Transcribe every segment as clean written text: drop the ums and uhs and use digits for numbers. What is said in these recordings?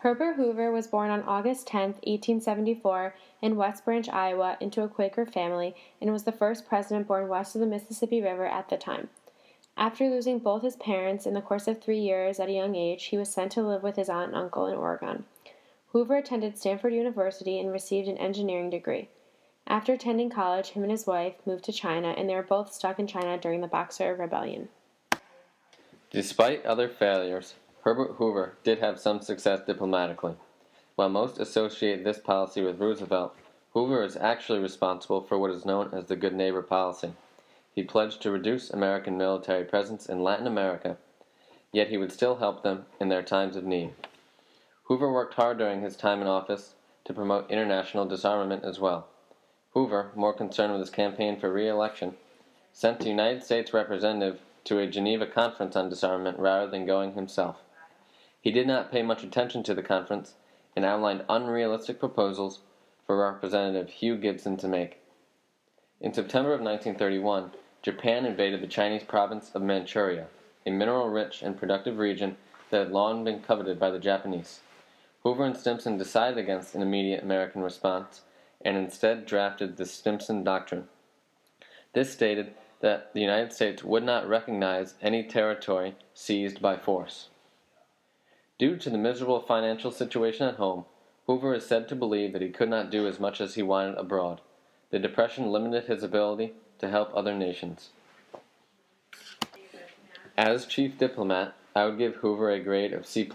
Herbert Hoover was born on August 10, 1874, in West Branch, Iowa, into a Quaker family and was the first president born west of the Mississippi River at the time. After losing both his parents in the course of 3 years at a young age, he was sent to live with his aunt and uncle in Oregon. Hoover attended Stanford University and received an engineering degree. After attending college, him and his wife moved to China, and they were both stuck in China during the Boxer Rebellion. Despite other failures, Herbert Hoover did have some success diplomatically. While most associate this policy with Roosevelt, Hoover is actually responsible for what is known as the Good Neighbor policy. He pledged to reduce American military presence in Latin America, yet he would still help them in their times of need. Hoover worked hard during his time in office to promote international disarmament as well. Hoover, more concerned with his campaign for re-election, sent the United States representative to a Geneva conference on disarmament rather than going himself. He did not pay much attention to the conference and outlined unrealistic proposals for Representative Hugh Gibson to make. In September of 1931, Japan invaded the Chinese province of Manchuria, a mineral-rich and productive region that had long been coveted by the Japanese. Hoover and Stimson decided against an immediate American response and instead drafted the Stimson Doctrine. This stated that the United States would not recognize any territory seized by force. Due to the miserable financial situation at home, Hoover is said to believe that he could not do as much as he wanted abroad. The Depression limited his ability to help other nations. As chief diplomat, I would give Hoover a grade of C+.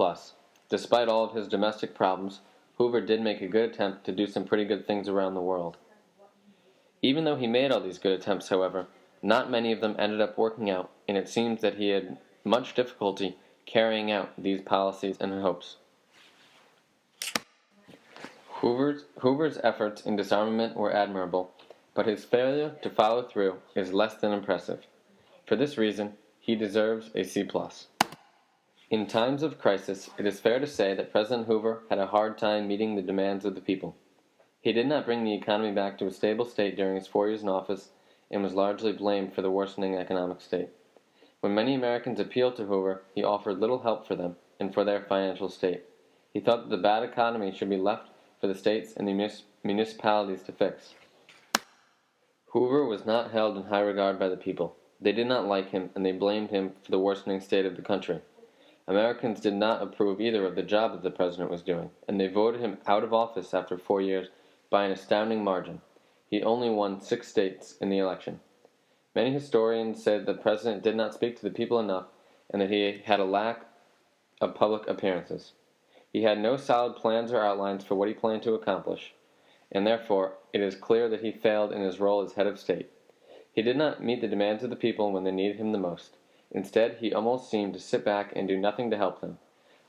Despite all of his domestic problems, Hoover did make a good attempt to do some pretty good things around the world. Even though he made all these good attempts, however, not many of them ended up working out, and it seems that he had much difficulty carrying out these policies and hopes. Hoover's efforts in disarmament were admirable, but his failure to follow through is less than impressive. For this reason, he deserves a C+. In times of crisis, it is fair to say that President Hoover had a hard time meeting the demands of the people. He did not bring the economy back to a stable state during his 4 years in office and was largely blamed for the worsening economic state. When many Americans appealed to Hoover, he offered little help for them and for their financial state. He thought that the bad economy should be left for the states and the municipalities to fix. Hoover was not held in high regard by the people. They did not like him, and they blamed him for the worsening state of the country. Americans did not approve either of the job that the president was doing, and they voted him out of office after 4 years by an astounding margin. He only won 6 states in the election. Many historians said the president did not speak to the people enough and that he had a lack of public appearances. He had no solid plans or outlines for what he planned to accomplish, and therefore it is clear that he failed in his role as head of state. He did not meet the demands of the people when they needed him the most. Instead, he almost seemed to sit back and do nothing to help them.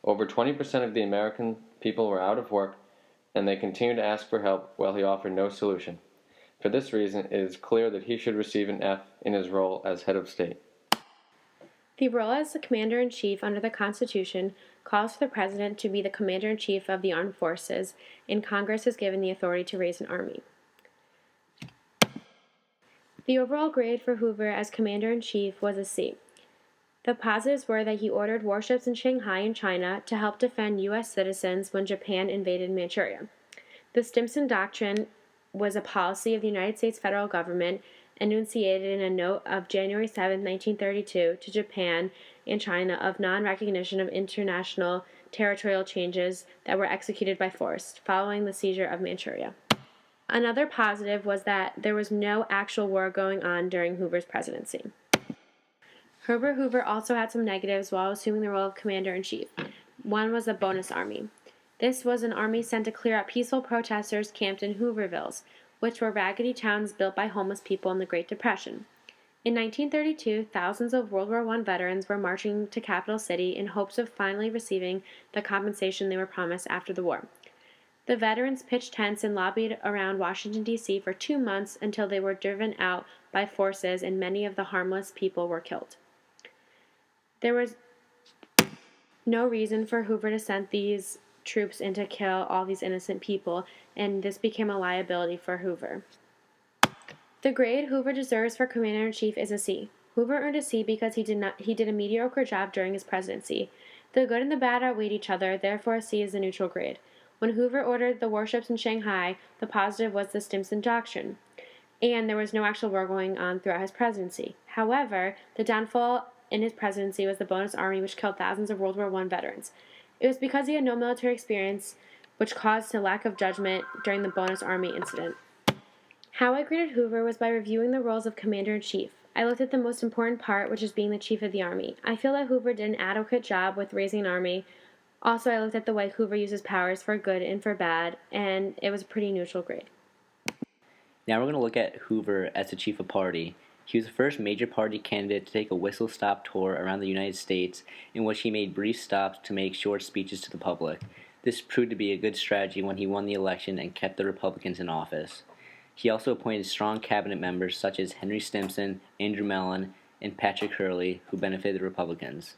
Over 20% of the American people were out of work, and they continued to ask for help while he offered no solution. For this reason, it is clear that he should receive an F in his role as head of state. The role as the Commander-in-Chief under the Constitution calls for the President to be the Commander-in-Chief of the Armed Forces, and Congress is given the authority to raise an army. The overall grade for Hoover as Commander-in-Chief was a C. The positives were that he ordered warships in Shanghai and China to help defend U.S. citizens when Japan invaded Manchuria. The Stimson Doctrine was a policy of the United States federal government enunciated in a note of January 7, 1932, to Japan and China of non-recognition of international territorial changes that were executed by force following the seizure of Manchuria. Another positive was that there was no actual war going on during Hoover's presidency. Herbert Hoover also had some negatives while assuming the role of Commander-in-Chief. One was the bonus army. This was an army sent to clear out peaceful protesters camped in Hoovervilles, which were raggedy towns built by homeless people in the Great Depression. In 1932, thousands of World War I veterans were marching to Capital City in hopes of finally receiving the compensation they were promised after the war. The veterans pitched tents and lobbied around Washington, D.C. for 2 months until they were driven out by forces and many of the harmless people were killed. There was no reason for Hoover to send these troops in to kill all these innocent people, and this became a liability for Hoover. The grade Hoover deserves for Commander-in-Chief is a C. Hoover earned a C because he did a mediocre job during his presidency. The good and the bad outweighed each other, therefore C is the neutral grade. When Hoover ordered the warships in Shanghai, the positive was the Stimson Doctrine, and there was no actual war going on throughout his presidency. However, the downfall in his presidency was the bonus army, which killed thousands of World War I veterans. It was because he had no military experience, which caused a lack of judgment during the bonus army incident. How I graded Hoover was by reviewing the roles of commander-in-chief. I looked at the most important part, which is being the chief of the army. I feel that Hoover did an adequate job with raising an army. Also, I looked at the way Hoover uses powers for good and for bad, and it was a pretty neutral grade. Now we're going to look at Hoover as the chief of party. He was the first major party candidate to take a whistle-stop tour around the United States, in which he made brief stops to make short speeches to the public. This proved to be a good strategy when he won the election and kept the Republicans in office. He also appointed strong cabinet members such as Henry Stimson, Andrew Mellon, and Patrick Hurley, who benefited the Republicans.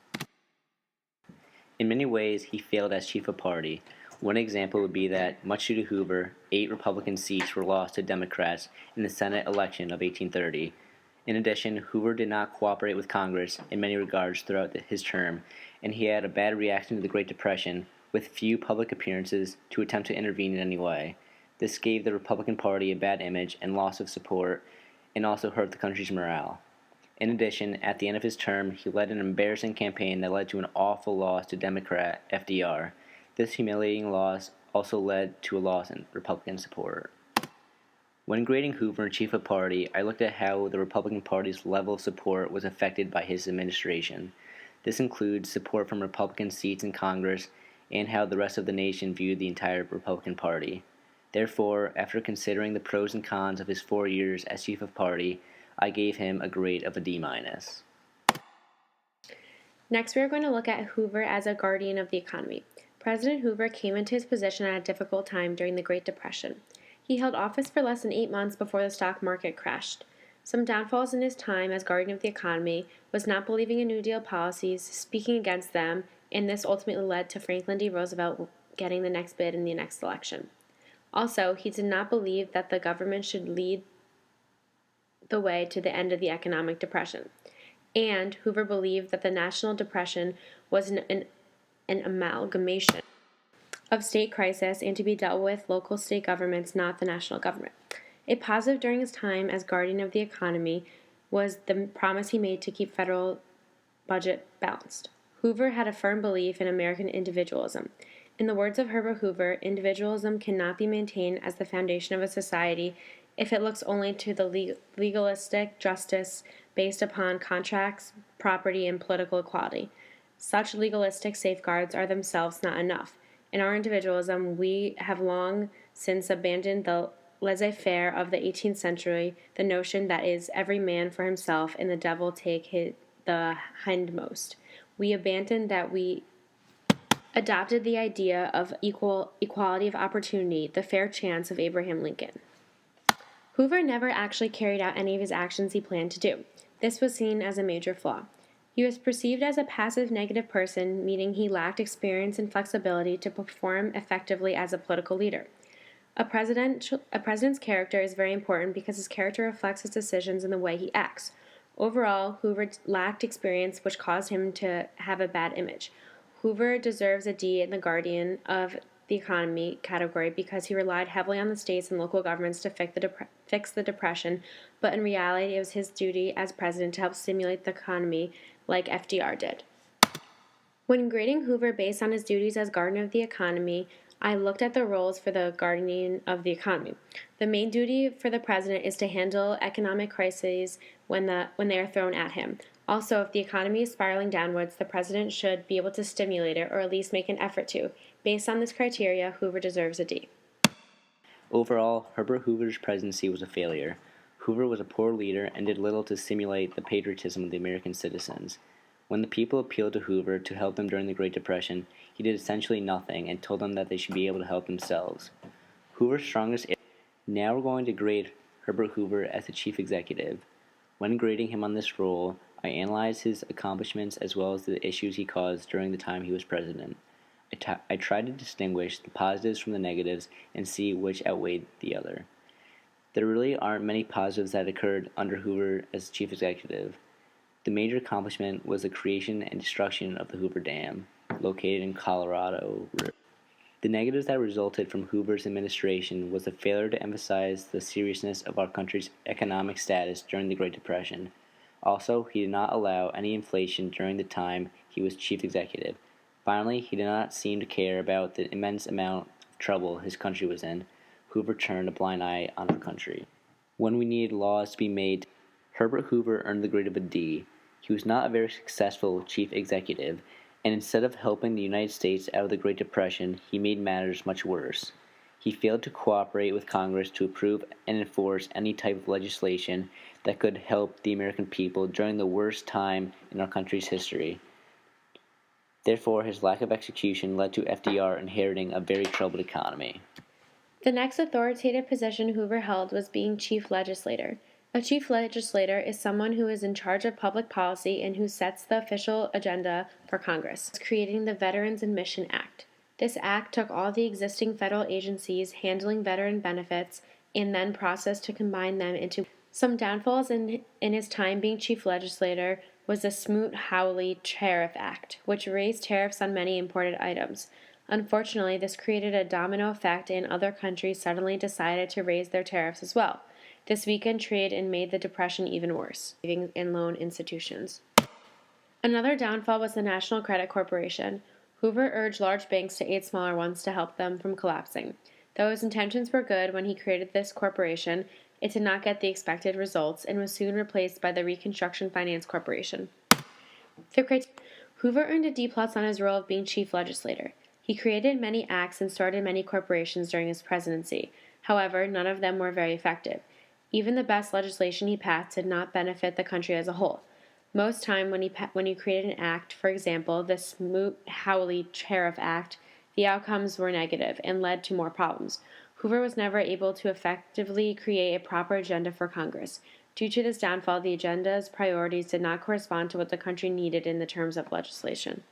In many ways, he failed as chief of party. One example would be that, much due to Hoover, 8 Republican seats were lost to Democrats in the Senate election of 1830. In addition, Hoover did not cooperate with Congress in many regards throughout his term, and he had a bad reaction to the Great Depression, with few public appearances to attempt to intervene in any way. This gave the Republican Party a bad image and loss of support, and also hurt the country's morale. In addition, at the end of his term, he led an embarrassing campaign that led to an awful loss to Democrat FDR. This humiliating loss also led to a loss in Republican support. When grading Hoover chief of party, I looked at how the Republican Party's level of support was affected by his administration. This includes support from Republican seats in Congress and how the rest of the nation viewed the entire Republican Party. Therefore, after considering the pros and cons of his 4 years as chief of party, I gave him a grade of a D-. Next, we are going to look at Hoover as a guardian of the economy. President Hoover came into his position at a difficult time during the Great Depression. He held office for less than 8 months before the stock market crashed. Some downfalls in his time as guardian of the economy was not believing in New Deal policies, speaking against them, and this ultimately led to Franklin D. Roosevelt getting the next bid in the next election. Also, he did not believe that the government should lead the way to the end of the economic depression. And Hoover believed that the National Depression was an amalgamation of state crisis and to be dealt with local state governments, not the national government. A positive during his time as guardian of the economy was the promise he made to keep federal budget balanced. Hoover had a firm belief in American individualism. In the words of Herbert Hoover, individualism cannot be maintained as the foundation of a society if it looks only to the legalistic justice based upon contracts, property, and political equality. Such legalistic safeguards are themselves not enough. In our individualism, we have long since abandoned the laissez-faire of the 18th century, the notion that is every man for himself and the devil take the hindmost. We abandoned that. We adopted the idea of equality of opportunity, the fair chance of Abraham Lincoln. Hoover never actually carried out any of his actions he planned to do. This was seen as a major flaw. He was perceived as a passive negative person, meaning he lacked experience and flexibility to perform effectively as a political leader. A president's character is very important because his character reflects his decisions and the way he acts. Overall, Hoover lacked experience, which caused him to have a bad image. Hoover deserves a D in the Guardian of the Economy category because he relied heavily on the states and local governments to fix the Depression, but in reality it was his duty as president to help stimulate the economy like FDR did. When grading Hoover based on his duties as Guardian of the Economy, I looked at the roles for the Guardian of the Economy. The main duty for the president is to handle economic crises when they are thrown at him. Also, if the economy is spiraling downwards, the president should be able to stimulate it or at least make an effort to. Based on this criteria, Hoover deserves a D. Overall, Herbert Hoover's presidency was a failure. Hoover was a poor leader and did little to stimulate the patriotism of the American citizens. When the people appealed to Hoover to help them during the Great Depression, he did essentially nothing and told them that they should be able to help themselves. Hoover's strongest. Now we're going to grade Herbert Hoover as the chief executive. When grading him on this role, I analyzed his accomplishments as well as the issues he caused during the time he was president. I tried to distinguish the positives from the negatives and see which outweighed the other. There really aren't many positives that occurred under Hoover as chief executive. The major accomplishment was the creation and destruction of the Hoover Dam. located in Colorado. The negatives that resulted from Hoover's administration was the failure to emphasize the seriousness of our country's economic status during the Great Depression. Also, he did not allow any inflation during the time he was chief executive. Finally, he did not seem to care about the immense amount of trouble his country was in. Hoover turned a blind eye on our country. When we needed laws to be made, Herbert Hoover earned the grade of a D. He was not a very successful chief executive, and instead of helping the United States out of the Great Depression, he made matters much worse. He failed to cooperate with Congress to approve and enforce any type of legislation that could help the American people during the worst time in our country's history. Therefore, his lack of execution led to FDR inheriting a very troubled economy. The next authoritative position Hoover held was being chief legislator. A chief legislator is someone who is in charge of public policy and who sets the official agenda for Congress, creating the Veterans and Mission Act. This act took all the existing federal agencies handling veteran benefits and then processed to combine them into some downfalls in his time being chief legislator was the Smoot-Hawley Tariff Act, which raised tariffs on many imported items. Unfortunately, this created a domino effect and other countries suddenly decided to raise their tariffs as well. This weakened trade and made the Depression even worse, savings and loan institutions. Another downfall was the National Credit Corporation. Hoover urged large banks to aid smaller ones to help them from collapsing. Though his intentions were good when he created this corporation, it did not get the expected results and was soon replaced by the Reconstruction Finance Corporation. Hoover earned a D+ on his role of being chief legislator. He created many acts and started many corporations during his presidency. However, none of them were very effective. Even the best legislation he passed did not benefit the country as a whole. Most time when he created an act, for example, the Smoot-Hawley Tariff Act, the outcomes were negative and led to more problems. Hoover was never able to effectively create a proper agenda for Congress. Due to this downfall, the agenda's priorities did not correspond to what the country needed in the terms of legislation.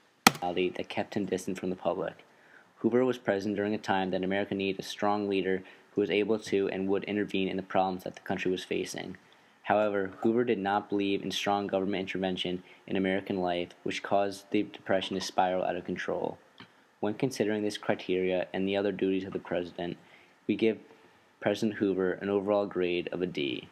That kept him distant from the public. Hoover was president during a time that America needed a strong leader who was able to and would intervene in the problems that the country was facing. However, Hoover did not believe in strong government intervention in American life, which caused the Depression to spiral out of control. When considering this criteria and the other duties of the president, we give President Hoover an overall grade of a D.